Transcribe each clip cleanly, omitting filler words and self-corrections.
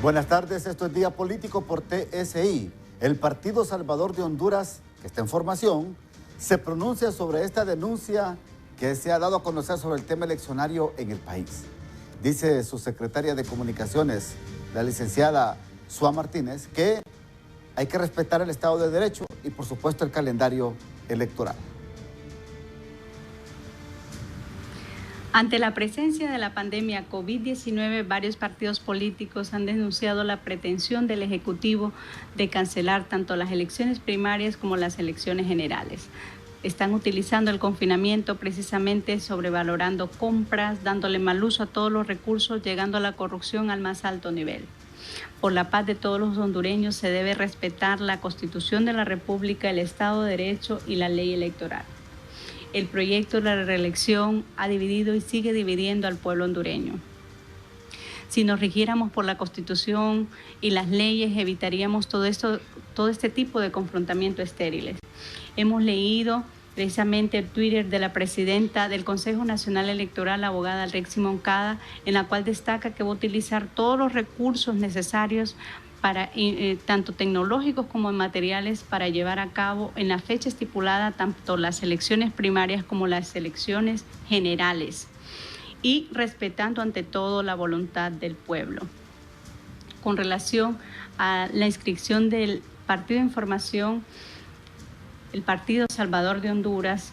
Buenas tardes, esto es Día Político por TSI. El Partido Salvador de Honduras, que está en formación, se pronuncia sobre esta denuncia que se ha dado a conocer sobre el tema eleccionario en el país. Dice su secretaria de Comunicaciones, la licenciada Sua Martínez, que hay que respetar el Estado de Derecho y, por supuesto, el calendario electoral. Ante la presencia de la pandemia COVID-19, varios partidos políticos han denunciado la pretensión del Ejecutivo de cancelar tanto las elecciones primarias como las elecciones generales. Están utilizando el confinamiento precisamente sobrevalorando compras, dándole mal uso a todos los recursos, llegando a la corrupción al más alto nivel. Por la paz de todos los hondureños se debe respetar la Constitución de la República, el Estado de Derecho y la ley electoral. El proyecto de la reelección ha dividido y sigue dividiendo al pueblo hondureño. Si nos rigiéramos por la Constitución y las leyes, evitaríamos todo este tipo de confrontamientos estériles. Hemos leído precisamente el Twitter de la presidenta del Consejo Nacional Electoral, la abogada Rexy Moncada, en la cual destaca que va a utilizar todos los recursos necesarios para tanto tecnológicos como materiales para llevar a cabo en la fecha estipulada tanto las elecciones primarias como las elecciones generales y respetando ante todo la voluntad del pueblo. Con relación a la inscripción del Partido de Información, el Partido Salvador de Honduras,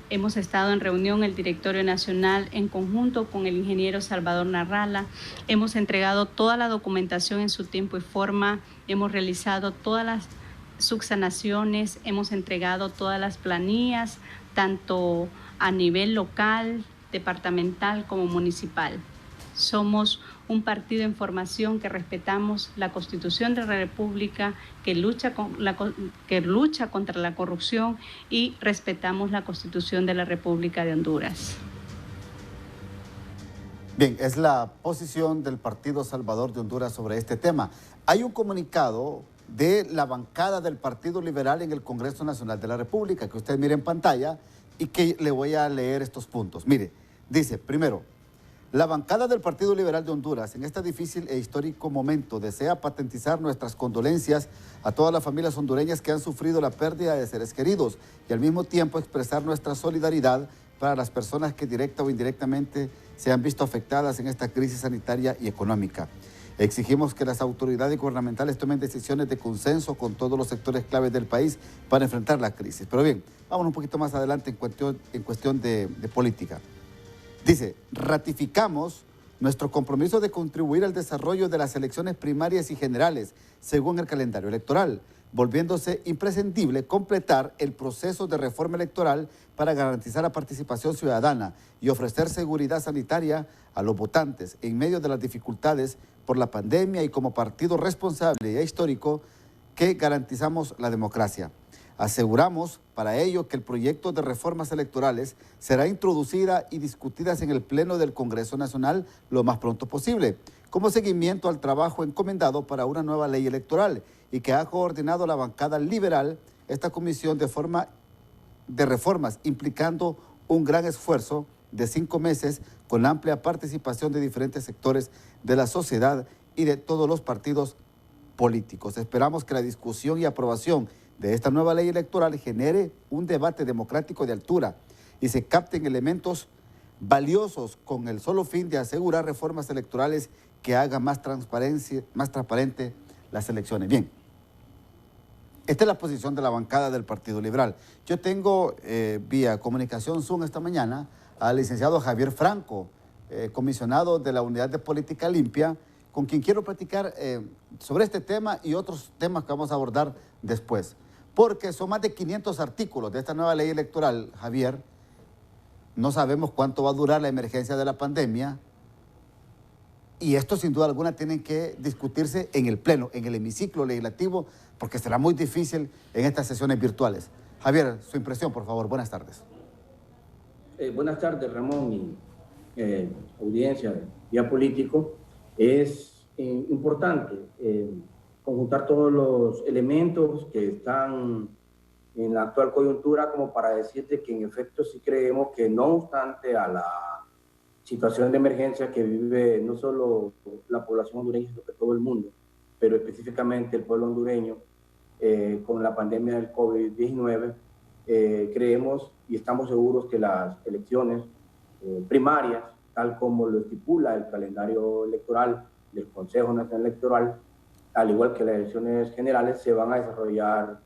hemos estado en reunión el Directorio Nacional en conjunto con el ingeniero Salvador Narrala. Hemos entregado toda la documentación en su tiempo y forma. Hemos realizado todas las subsanaciones. Hemos entregado todas las planillas, tanto a nivel local, departamental como municipal. Somos un partido en formación que respetamos la Constitución de la República, que lucha contra la corrupción y respetamos la Constitución de la República de Honduras. Bien, es la posición del Partido Salvador de Honduras sobre este tema. Hay un comunicado de la bancada del Partido Liberal en el Congreso Nacional de la República, que usted mire en pantalla y que le voy a leer estos puntos. Mire, dice, primero, la bancada del Partido Liberal de Honduras en este difícil e histórico momento desea patentizar nuestras condolencias a todas las familias hondureñas que han sufrido la pérdida de seres queridos y al mismo tiempo expresar nuestra solidaridad para las personas que directa o indirectamente se han visto afectadas en esta crisis sanitaria y económica. Exigimos que las autoridades gubernamentales tomen decisiones de consenso con todos los sectores claves del país para enfrentar la crisis. Pero bien, vamos un poquito más adelante en cuestión de política. Dice, ratificamos nuestro compromiso de contribuir al desarrollo de las elecciones primarias y generales según el calendario electoral, volviéndose imprescindible completar el proceso de reforma electoral para garantizar la participación ciudadana y ofrecer seguridad sanitaria a los votantes en medio de las dificultades por la pandemia y como partido responsable y histórico que garantizamos la democracia. Aseguramos para ello que el proyecto de reformas electorales será introducida y discutidas en el Pleno del Congreso Nacional lo más pronto posible, como seguimiento al trabajo encomendado para una nueva ley electoral y que ha coordinado la bancada liberal esta comisión de reformas, implicando un gran esfuerzo de 5 meses con amplia participación de diferentes sectores de la sociedad y de todos los partidos políticos. Esperamos que la discusión y aprobación de esta nueva ley electoral genere un debate democrático de altura y se capten elementos valiosos con el solo fin de asegurar reformas electorales que hagan más transparente las elecciones. Bien, esta es la posición de la bancada del Partido Liberal. Yo tengo vía comunicación Zoom esta mañana al licenciado Javier Franco, comisionado de la Unidad de Política Limpia, con quien quiero platicar sobre este tema y otros temas que vamos a abordar después. Porque son más de 500 artículos de esta nueva ley electoral, Javier. No sabemos cuánto va a durar la emergencia de la pandemia. Y esto, sin duda alguna, tiene que discutirse en el Pleno, en el hemiciclo legislativo, porque será muy difícil en estas sesiones virtuales. Javier, su impresión, por favor. Buenas tardes. Buenas tardes, Ramón y audiencia de Día Político. Es importante conjuntar todos los elementos que están en la actual coyuntura como para decirte que en efecto sí creemos que no obstante a la situación de emergencia que vive no solo la población hondureña, sino que todo el mundo, pero específicamente el pueblo hondureño, con la pandemia del COVID-19, creemos y estamos seguros que las elecciones primarias, tal como lo estipula el calendario electoral del Consejo Nacional Electoral, al igual que las elecciones generales, se van a desarrollar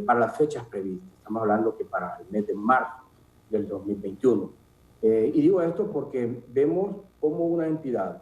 para las fechas previstas. Estamos hablando que para el mes de marzo del 2021. Y digo esto porque vemos como una entidad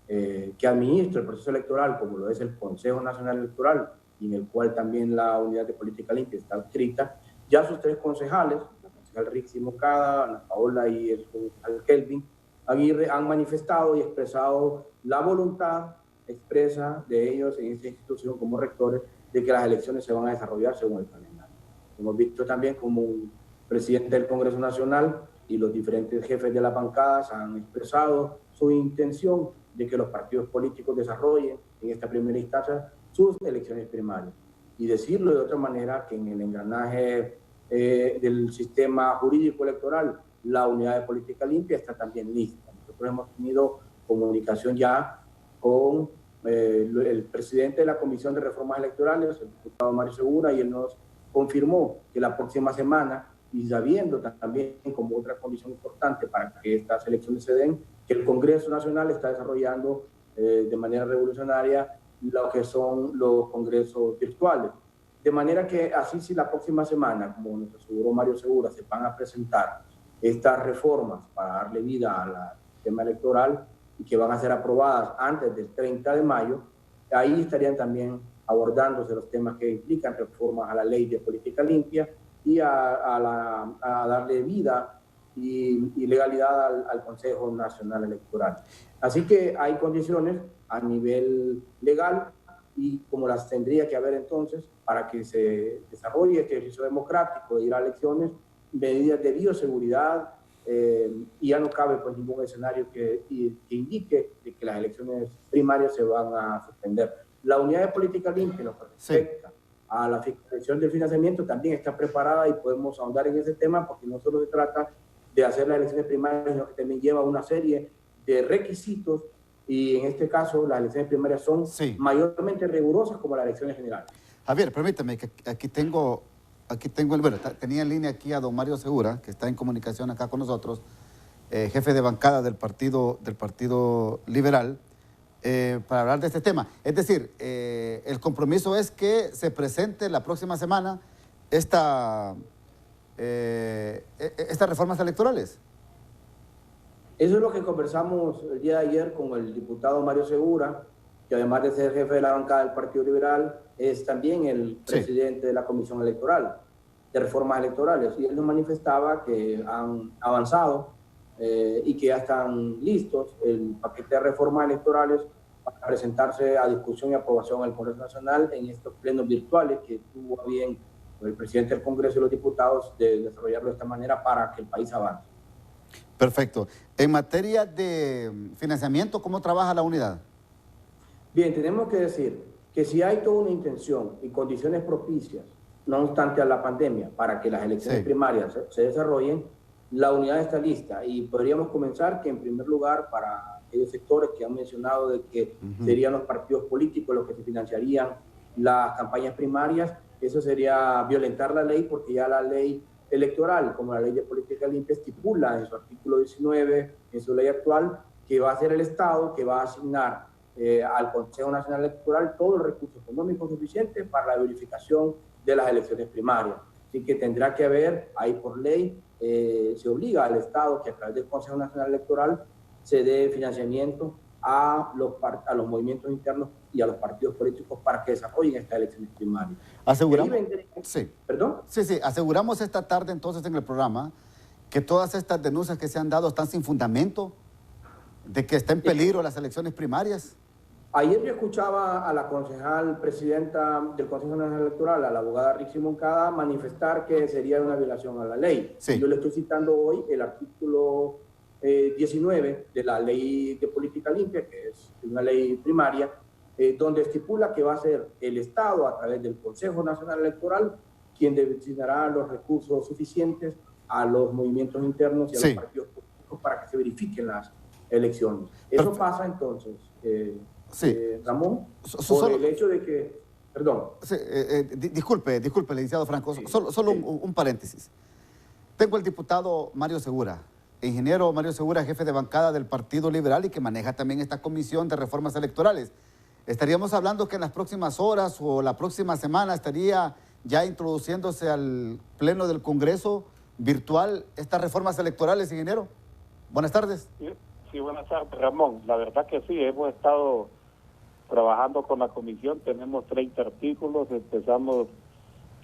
que administra el proceso electoral, como lo es el Consejo Nacional Electoral, y en el cual también la Unidad de Política Limpia está adscrita, ya sus 3 concejales, la concejal Rixi Moncada, Ana Paola y el concejal Kelvin Aguirre, han manifestado y expresado la voluntad expresa de ellos en esta institución como rectores de que las elecciones se van a desarrollar según el calendario. Hemos visto también como un presidente del Congreso Nacional y los diferentes jefes de las bancadas han expresado su intención de que los partidos políticos desarrollen en esta primera instancia sus elecciones primarias. Y decirlo de otra manera, que en el engranaje del sistema jurídico electoral, la Unidad de Política Limpia está también lista. Nosotros hemos tenido comunicación ya con el presidente de la Comisión de Reformas Electorales, el diputado Mario Segura, y él nos confirmó que la próxima semana, y sabiendo también como otra condición importante para que estas elecciones se den, que el Congreso Nacional está desarrollando de manera revolucionaria lo que son los congresos virtuales. De manera que así, si la próxima semana, como nos aseguró Mario Segura, se van a presentar estas reformas para darle vida al sistema electoral y que van a ser aprobadas antes del 30 de mayo, ahí estarían también abordándose los temas que implican reformas a la ley de política limpia y a darle vida y legalidad al Consejo Nacional Electoral. Así que hay condiciones a nivel legal y como las tendría que haber entonces para que se desarrolle este ejercicio democrático de ir a elecciones, medidas de bioseguridad, y ya no cabe pues ningún escenario que indique de que las elecciones primarias se van a suspender. La Unidad de Política Limpia, lo que respecta a la fiscalización del financiamiento, también está preparada y podemos ahondar en ese tema porque no solo se trata de hacer las elecciones primarias, sino que también lleva una serie de requisitos y en este caso las elecciones primarias son mayormente rigurosas como las elecciones generales. Javier, permítame que aquí tengo bueno, tenía en línea aquí a don Mario Segura, que está en comunicación acá con nosotros, jefe de bancada del Partido Liberal, para hablar de este tema. Es decir, el compromiso es que se presente la próxima semana estas reformas electorales. Eso es lo que conversamos el día de ayer con el diputado Mario Segura, que además de ser jefe de la bancada del Partido Liberal, es también el presidente de la Comisión Electoral, de Reformas Electorales. Y él nos manifestaba que han avanzado y que ya están listos el paquete de reformas electorales para presentarse a discusión y aprobación al Congreso Nacional en estos plenos virtuales que tuvo bien el presidente del Congreso y los diputados de desarrollarlo de esta manera para que el país avance. Perfecto. En materia de financiamiento, ¿cómo trabaja la unidad? Bien, tenemos que decir que si hay toda una intención y condiciones propicias, no obstante a la pandemia, para que las elecciones primarias se desarrollen, la unidad está lista y podríamos comenzar que en primer lugar para aquellos sectores que han mencionado de que serían los partidos políticos los que se financiarían las campañas primarias, eso sería violentar la ley porque ya la ley electoral, como la ley de política limpia, estipula en su artículo 19, en su ley actual, que va a ser el Estado que va a asignar al Consejo Nacional Electoral todos los recursos económicos suficientes para la verificación de las elecciones primarias. Así que tendrá que haber, ahí por ley, se obliga al Estado que a través del Consejo Nacional Electoral se dé financiamiento a los movimientos internos y a los partidos políticos para que desarrollen estas elecciones primarias. ¿Aseguramos? ¿Perdón? Sí, aseguramos esta tarde entonces en el programa que todas estas denuncias que se han dado están sin fundamento, de que está en peligro las elecciones primarias. Ayer yo escuchaba a la concejal presidenta del Consejo Nacional Electoral, a la abogada Rixi Moncada, manifestar que sería una violación a la ley. Yo le estoy citando hoy el artículo 19 de la Ley de Política Limpia, que es una ley primaria, donde estipula que va a ser el Estado, a través del Consejo Nacional Electoral, quien destinará los recursos suficientes a los movimientos internos y a los partidos políticos para que se verifiquen las elecciones. Eso pasa entonces, sí. Ramón, por el hecho de que, perdón. Sí, disculpe, licenciado Franco, Sí, solo sí. un paréntesis. Tengo el diputado Mario Segura, ingeniero Mario Segura, jefe de bancada del Partido Liberal y que maneja también esta comisión de reformas electorales. Estaríamos hablando que en las próximas horas o la próxima semana estaría ya introduciéndose al Pleno del Congreso virtual estas reformas electorales, ingeniero. Buenas tardes. Sí, buenas tardes, Ramón. La verdad que sí, hemos estado trabajando con la comisión, tenemos 30 artículos, empezamos,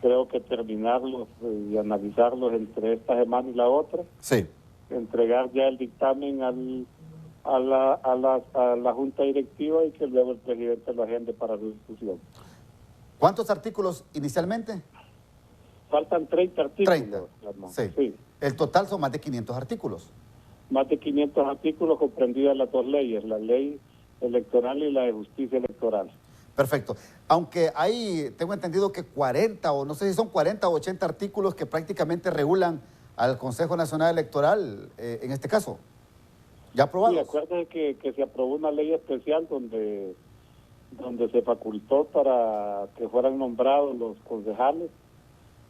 creo que terminarlos y analizarlos entre esta semana y la otra. Sí. Entregar ya el dictamen a la Junta Directiva y que luego el presidente lo agende para su discusión. ¿Cuántos artículos inicialmente? Faltan 30 artículos. 30. Ramón. Sí. Sí. El total son más de 500 artículos. Más de 500 artículos comprendidas las dos leyes, la ley electoral y la de justicia electoral. Perfecto. Aunque hay, tengo entendido que 40 o no sé si son 40 o 80 artículos que prácticamente regulan al Consejo Nacional Electoral, en este caso, ya aprobados. Sí, acuérdense que se aprobó una ley especial donde se facultó para que fueran nombrados los concejales.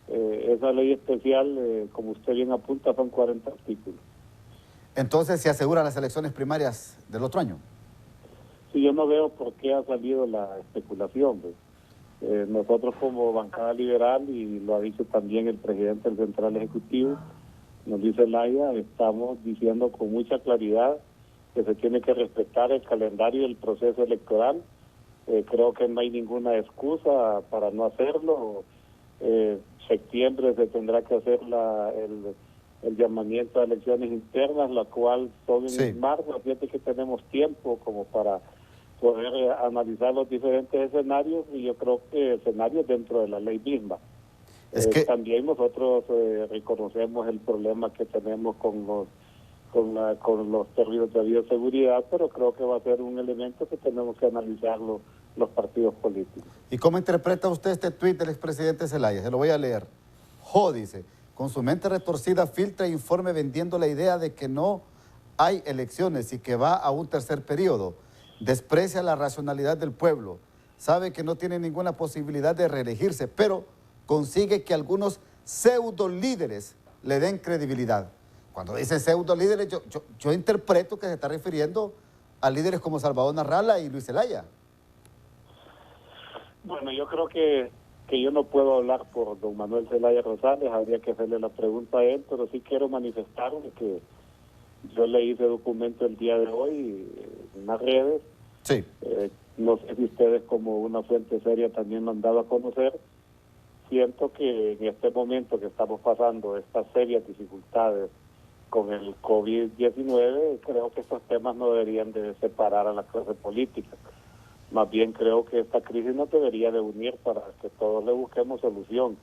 Esa ley especial, como usted bien apunta, son 40 artículos. Entonces se aseguran las elecciones primarias del otro año. Sí, yo no veo por qué ha salido la especulación. Nosotros como bancada liberal, y lo ha dicho también el presidente del Central Ejecutivo, Luis Zelaya, estamos diciendo con mucha claridad que se tiene que respetar el calendario del proceso electoral. Creo que no hay ninguna excusa para no hacerlo. Septiembre se tendrá que hacer el llamamiento a elecciones internas, la cual son en marzo. Fíjate que tenemos tiempo como para poder analizar los diferentes escenarios, y yo creo que escenarios dentro de la ley misma. También nosotros reconocemos el problema que tenemos con los términos de bioseguridad, pero creo que va a ser un elemento que tenemos que analizarlo los partidos políticos. ¿Y cómo interpreta usted este tuit del expresidente Zelaya? Se lo voy a leer. Dice, con su mente retorcida filtra informe vendiendo la idea de que no hay elecciones y que va a un tercer periodo. Desprecia la racionalidad del pueblo. Sabe que no tiene ninguna posibilidad de reelegirse, pero consigue que algunos pseudo líderes le den credibilidad. Cuando dice pseudo líderes, yo interpreto que se está refiriendo a líderes como Salvador Narrala y Luis Zelaya. Bueno, yo creo que yo no puedo hablar por don Manuel Zelaya Rosales, habría que hacerle la pregunta a él, pero sí quiero manifestarle que yo leí ese documento el día de hoy en las redes. Sí. No sé si ustedes como una fuente seria también me han dado a conocer. Siento que en este momento que estamos pasando estas serias dificultades con el COVID-19, creo que estos temas no deberían de separar a la clase política. Más bien creo que esta crisis nos debería de unir para que todos le busquemos solución.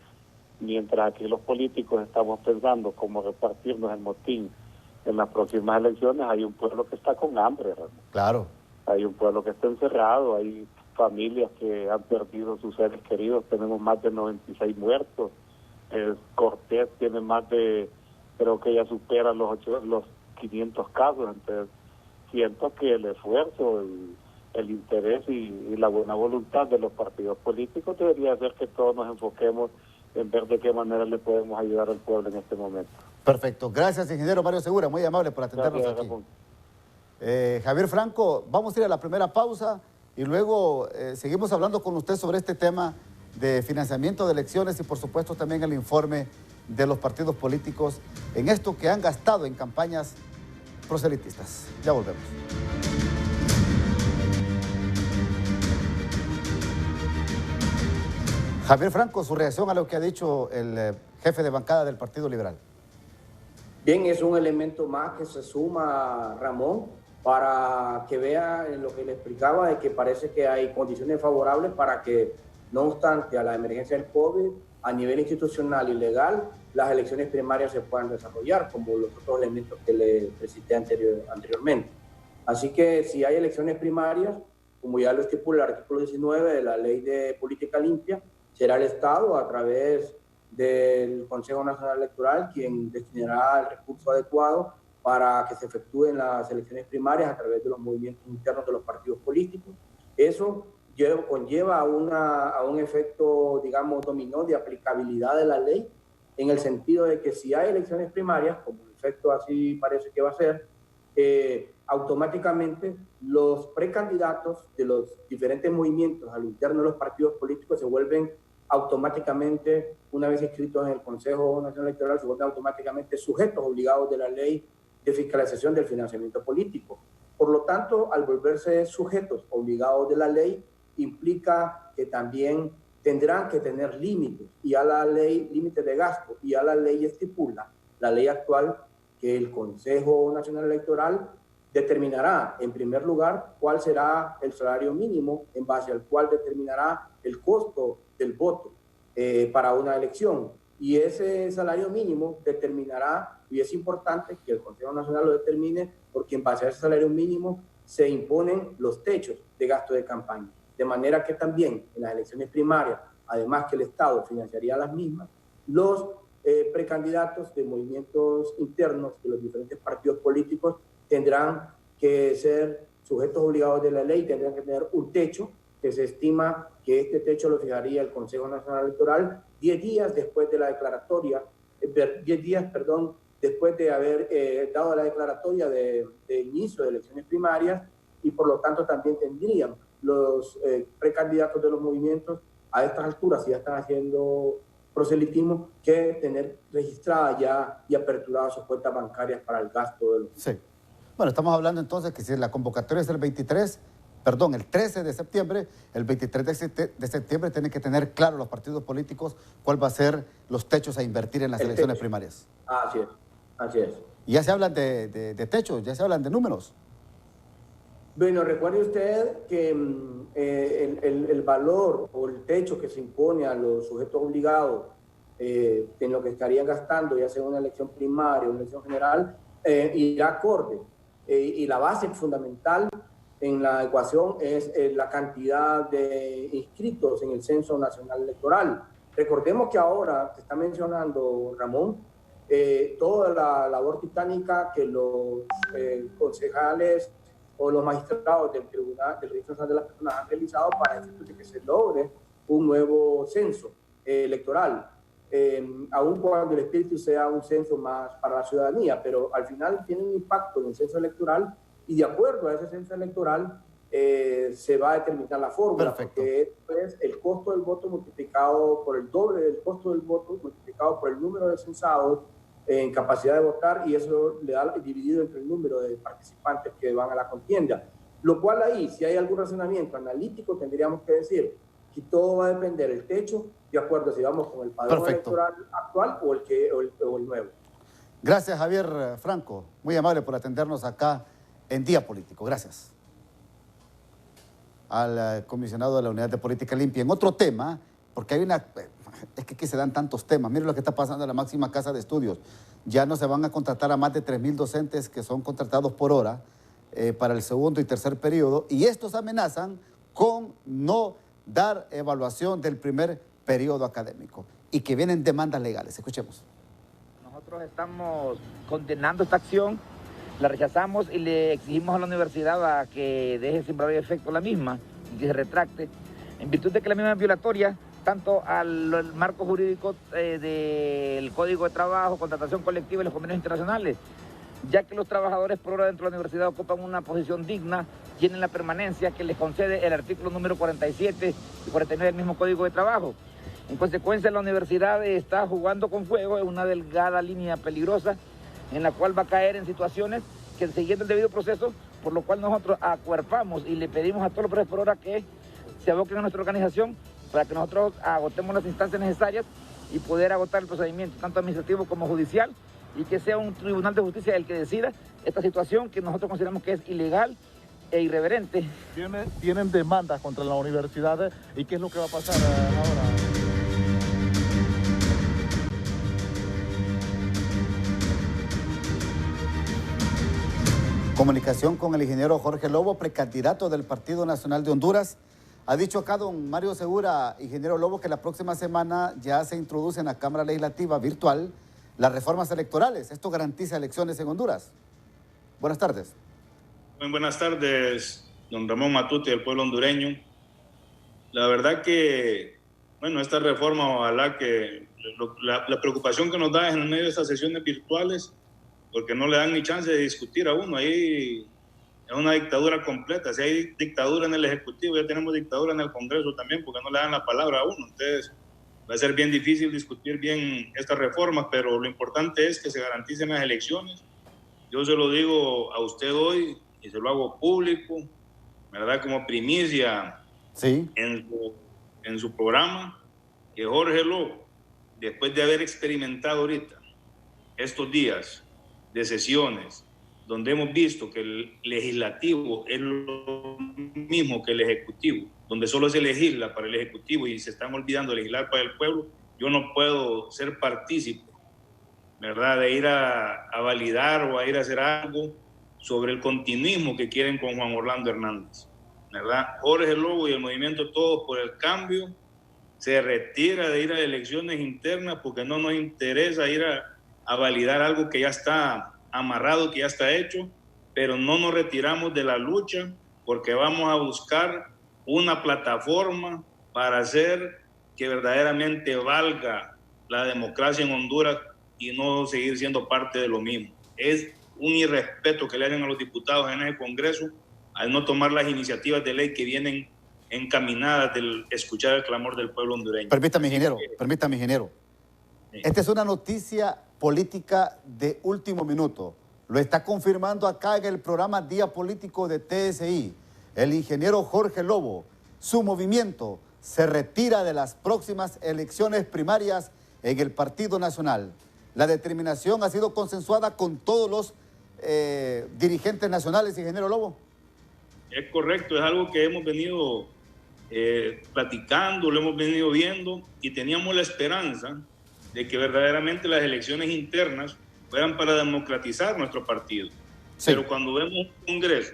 Mientras aquí los políticos estamos pensando cómo repartirnos el motín en las próximas elecciones, hay un pueblo que está con hambre, Ramón. Claro. Hay un pueblo que está encerrado, hay familias que han perdido sus seres queridos, tenemos más de 96 muertos. Cortés tiene más de, creo que ya supera los 500 casos, entonces siento que el esfuerzo, el interés y la buena voluntad de los partidos políticos debería hacer que todos nos enfoquemos en ver de qué manera le podemos ayudar al pueblo en este momento. Perfecto. Gracias, ingeniero Mario Segura, muy amable por atendernos aquí. Javier Franco, vamos a ir a la primera pausa y luego seguimos hablando con usted sobre este tema de financiamiento de elecciones y por supuesto también el informe de los partidos políticos en esto que han gastado en campañas proselitistas. Ya volvemos. Javier Franco, su reacción a lo que ha dicho el jefe de bancada del Partido Liberal. Bien, es un elemento más que se suma, Ramón, para que vea en lo que le explicaba, de que parece que hay condiciones favorables para que, no obstante a la emergencia del COVID, a nivel institucional y legal, las elecciones primarias se puedan desarrollar, como los otros elementos que le cité anteriormente. Así que si hay elecciones primarias, como ya lo estipula el artículo 19 de la Ley de Política Limpia, será el Estado, a través del Consejo Nacional Electoral, quien destinará el recurso adecuado para que se efectúen las elecciones primarias a través de los movimientos internos de los partidos políticos. Eso conlleva a un efecto, digamos, dominó de aplicabilidad de la ley, en el sentido de que si hay elecciones primarias, como en efecto así parece que va a ser, automáticamente los precandidatos de los diferentes movimientos al interno de los partidos políticos se vuelven automáticamente, una vez inscritos en el Consejo Nacional Electoral, se vuelven automáticamente sujetos obligados de la ley de fiscalización del financiamiento político. Por lo tanto, al volverse sujetos obligados de la ley, implica que también tendrán que tener límites, y a la ley, límites de gasto, y a la ley estipula, la ley actual, que el Consejo Nacional Electoral determinará, en primer lugar, cuál será el salario mínimo en base al cual determinará el costo del voto para una elección. Y ese salario mínimo determinará, y es importante que el Consejo Nacional lo determine, porque en base a ese salario mínimo se imponen los techos de gasto de campaña. De manera que también en las elecciones primarias, además que el Estado financiaría las mismas, los precandidatos de movimientos internos de los diferentes partidos políticos tendrán que ser sujetos obligados de la ley, tendrán que tener un techo, que se estima que este techo lo fijaría el Consejo Nacional Electoral 10 días después de la declaratoria, 10 días, perdón, después de haber dado la declaratoria de inicio de elecciones primarias, y por lo tanto también tendrían los precandidatos de los movimientos a estas alturas, si ya están haciendo proselitismo, que tener registradas ya y aperturadas sus cuentas bancarias para el gasto de los... Sí. Bueno, estamos hablando entonces que si la convocatoria es el 13 de septiembre, el 23 de septiembre tienen que tener claro los partidos políticos cuál va a ser los techos a invertir en las elecciones primarias. Así es, así es. Y ya se hablan de techos, ya se hablan de números. Bueno, recuerde usted que el valor o el techo que se impone a los sujetos obligados en lo que estarían gastando, ya sea una elección primaria o una elección general, irá acorde. Y la base fundamental en la ecuación es la cantidad de inscritos en el Censo Nacional Electoral. Recordemos que ahora, se está mencionando, Ramón, toda la labor titánica que los concejales o los magistrados del Tribunal del Registro Nacional de las Personas han realizado para efectos que se logre un nuevo censo electoral, aun cuando el espíritu sea un censo más para la ciudadanía, pero al final tiene un impacto en el censo electoral, y de acuerdo a ese censo electoral se va a determinar la fórmula. Perfecto. Porque es el costo del voto multiplicado por el doble del costo del voto multiplicado por el número de censados en capacidad de votar, y eso le da dividido entre el número de participantes que van a la contienda. Lo cual ahí, si hay algún razonamiento analítico, tendríamos que decir que todo va a depender del techo, de acuerdo si vamos con el padrón electoral actual o el nuevo. Gracias, Javier Franco. Muy amable por atendernos acá en Día Político. Gracias. Al comisionado de la Unidad de Política Limpia. En otro tema, porque hay una... Es que aquí se dan tantos temas. Miren lo que está pasando en la máxima casa de estudios. Ya no se van a contratar a más de 3,000 docentes que son contratados por hora para el segundo y tercer periodo, y estos amenazan con no dar evaluación del primer periodo académico y que vienen demandas legales. Escuchemos. Nosotros estamos condenando esta acción, la rechazamos y le exigimos a la universidad a que deje sin haber efecto la misma y que se retracte, en virtud de que la misma es violatoria tanto al marco jurídico del Código de Trabajo, contratación colectiva y los convenios internacionales, ya que los trabajadores por hora dentro de la universidad ocupan una posición digna, tienen la permanencia que les concede el artículo número 47 y 49 del mismo Código de Trabajo. En consecuencia, la universidad está jugando con fuego en una delgada línea peligrosa en la cual va a caer en situaciones que, siguiendo el debido proceso, por lo cual nosotros acuerpamos y le pedimos a todos los profesores por hora que se aboquen a nuestra organización para que nosotros agotemos las instancias necesarias y poder agotar el procedimiento, tanto administrativo como judicial, y que sea un tribunal de justicia el que decida esta situación que nosotros consideramos que es ilegal e irreverente. Tienen demandas contra la universidad, ¿y qué es lo que va a pasar ahora? Comunicación con el ingeniero Jorge Lobo, precandidato del Partido Nacional de Honduras. Ha dicho acá don Mario Segura, ingeniero Lobo, que la próxima semana ya se introduce en la Cámara Legislativa virtual las reformas electorales. ¿Esto garantiza elecciones en Honduras? Buenas tardes. Muy buenas tardes, don Ramón Matute del pueblo hondureño. La verdad que, bueno, esta reforma, ojalá que la preocupación que nos da es en medio de estas sesiones virtuales, porque no le dan ni chance de discutir a uno. Ahí es una dictadura completa. Si hay dictadura en el Ejecutivo, ya tenemos dictadura en el Congreso también, porque no le dan la palabra a uno. Entonces, va a ser bien difícil discutir bien estas reformas, pero lo importante es que se garanticen las elecciones. Yo se lo digo a usted hoy y se lo hago público, ¿verdad? Como primicia sí. en su programa, que Jorge Lobo, después de haber experimentado ahorita estos días de sesiones, donde hemos visto que el legislativo es lo mismo que el ejecutivo, donde solo se legisla para el ejecutivo y se están olvidando de legislar para el pueblo, yo no puedo ser partícipe, ¿verdad?, de ir a validar o a ir a hacer algo sobre el continuismo que quieren con Juan Orlando Hernández, ¿verdad? Jorge Lobo y el movimiento Todos por el Cambio se retira de ir a elecciones internas porque no nos interesa ir a validar algo que ya está amarrado, que ya está hecho, pero no nos retiramos de la lucha porque vamos a buscar una plataforma para hacer que verdaderamente valga la democracia en Honduras y no seguir siendo parte de lo mismo. Es un irrespeto que le hagan a los diputados en el Congreso al no tomar las iniciativas de ley que vienen encaminadas del escuchar el clamor del pueblo hondureño. Permítame, ingeniero. Sí. Esta es una noticia política de último minuto. Lo está confirmando acá en el programa Día Político de TSI. El ingeniero Jorge Lobo, su movimiento se retira de las próximas elecciones primarias en el Partido Nacional. La determinación ha sido consensuada con todos los dirigentes nacionales, ingeniero Lobo. Es correcto, es algo que hemos venido platicando, lo hemos venido viendo y teníamos la esperanza de que verdaderamente las elecciones internas fueran para democratizar nuestro partido. Sí. Pero cuando vemos un Congreso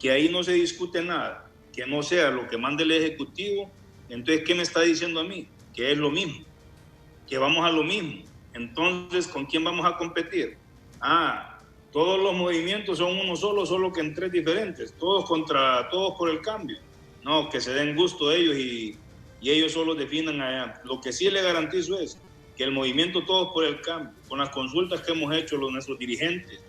que ahí no se discute nada, que no sea lo que mande el Ejecutivo, entonces, ¿qué me está diciendo a mí? Que es lo mismo, que vamos a lo mismo. Entonces, ¿con quién vamos a competir? Todos los movimientos son uno solo que en tres diferentes, todos contra todos por el cambio. No, que se den gusto ellos y ellos solo definan allá. Lo que sí le garantizo es que el movimiento Todos por el Cambio, con las consultas que hemos hecho nuestros dirigentes,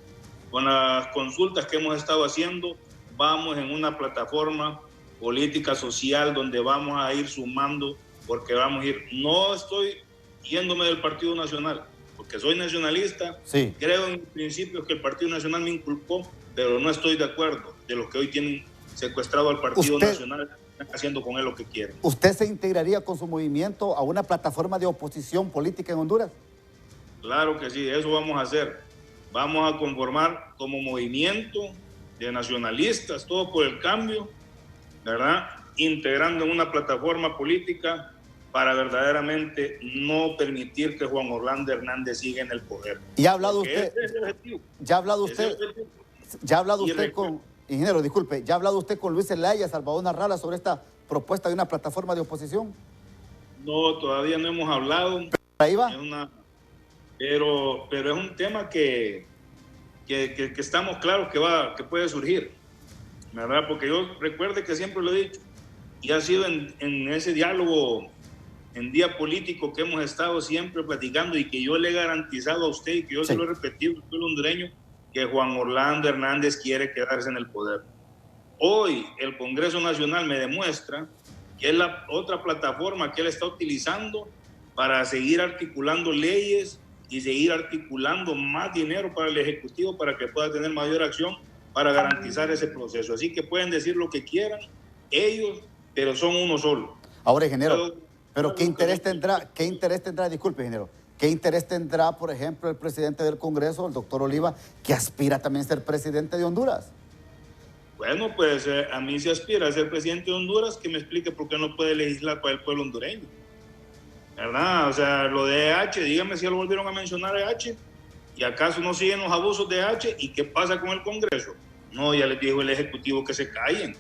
con las consultas que hemos estado haciendo, vamos en una plataforma política social donde vamos a ir sumando, porque vamos a ir, no estoy yéndome del Partido Nacional, porque soy nacionalista, sí. Creo en principios que el Partido Nacional me inculcó, pero no estoy de acuerdo de los que hoy tienen secuestrado al Partido Nacional, están haciendo con él lo que quieren. ¿Usted se integraría con su movimiento a una plataforma de oposición política en Honduras? Claro que sí, eso vamos a hacer. Vamos a conformar como movimiento de nacionalistas, Todos por el Cambio, ¿verdad?, integrando en una plataforma política para verdaderamente no permitir que Juan Orlando Hernández siga en el poder. ¿Y ha hablado usted? ¿Ya ha hablado usted con, ingeniero, disculpe, ya ha hablado usted con Luis Zelaya, Salvador Narrala sobre esta propuesta de una plataforma de oposición? No, todavía no hemos hablado. ¿Pero ahí va? Pero es un tema que estamos claros que puede surgir, ¿verdad? Porque yo recuerde que siempre lo he dicho, y ha sido en ese diálogo en Día Político que hemos estado siempre platicando y que yo le he garantizado a usted y que yo se lo he repetido al pueblo hondureño, que Juan Orlando Hernández quiere quedarse en el poder. Hoy el Congreso Nacional me demuestra que es la otra plataforma que él está utilizando para seguir articulando leyes y seguir articulando más dinero para el Ejecutivo para que pueda tener mayor acción para garantizar ese proceso. Así que pueden decir lo que quieran ellos, pero son uno solo. Ahora, ingeniero, pero ¿qué interés tendrá, disculpe, ingeniero, qué interés tendrá, por ejemplo, el presidente del Congreso, el doctor Oliva, que aspira también a ser presidente de Honduras? Bueno, pues a mí se aspira a ser presidente de Honduras, que me explique por qué no puede legislar para el pueblo hondureño, ¿verdad? O sea, lo de EH, dígame si lo volvieron a mencionar EH, ¿y acaso no siguen los abusos de EH? ¿Y qué pasa con el Congreso? No, ya les dijo el Ejecutivo que se callen,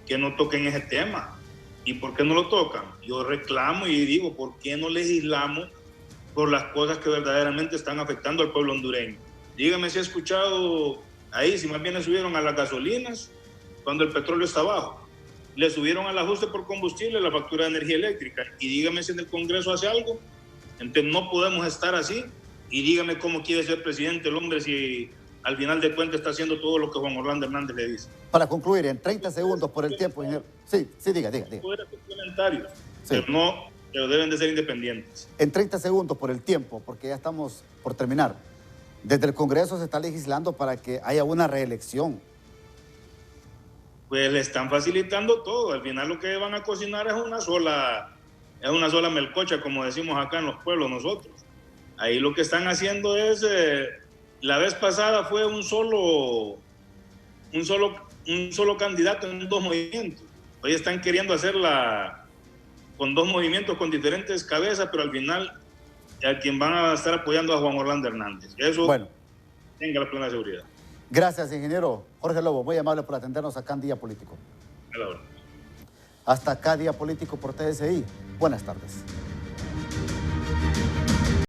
que no toquen ese tema. ¿Y por qué no lo tocan? Yo reclamo y digo, ¿por qué no legislamos por las cosas que verdaderamente están afectando al pueblo hondureño? Dígame si ha escuchado Ahí, si más bien le subieron a las gasolinas cuando el petróleo está bajo. Le subieron al ajuste por combustible la factura de energía eléctrica. Y dígame si en el Congreso hace algo. Entonces no podemos estar así. Y dígame cómo quiere ser presidente el hombre si al final de cuentas está haciendo todo lo que Juan Orlando Hernández le dice. Para concluir, en 30 segundos por el tiempo, ingeniero. Sí, diga. Poderes complementarios, Sí. pero deben de ser independientes. En 30 segundos por el tiempo, porque ya estamos por terminar. Desde el Congreso se está legislando para que haya una reelección. Pues le están facilitando todo. Al final lo que van a cocinar es una sola melcocha, como decimos acá en los pueblos nosotros. Ahí lo que están haciendo es, la vez pasada fue un solo candidato en 2 movimientos. Hoy están queriendo hacerla con 2 movimientos con diferentes cabezas, pero al final a quien van a estar apoyando a Juan Orlando Hernández. Eso, bueno, tenga la plena seguridad. Gracias, ingeniero Jorge Lobo. Muy amable por atendernos acá en Día Político. A la hora. Hasta acá Día Político por TSI. Buenas tardes.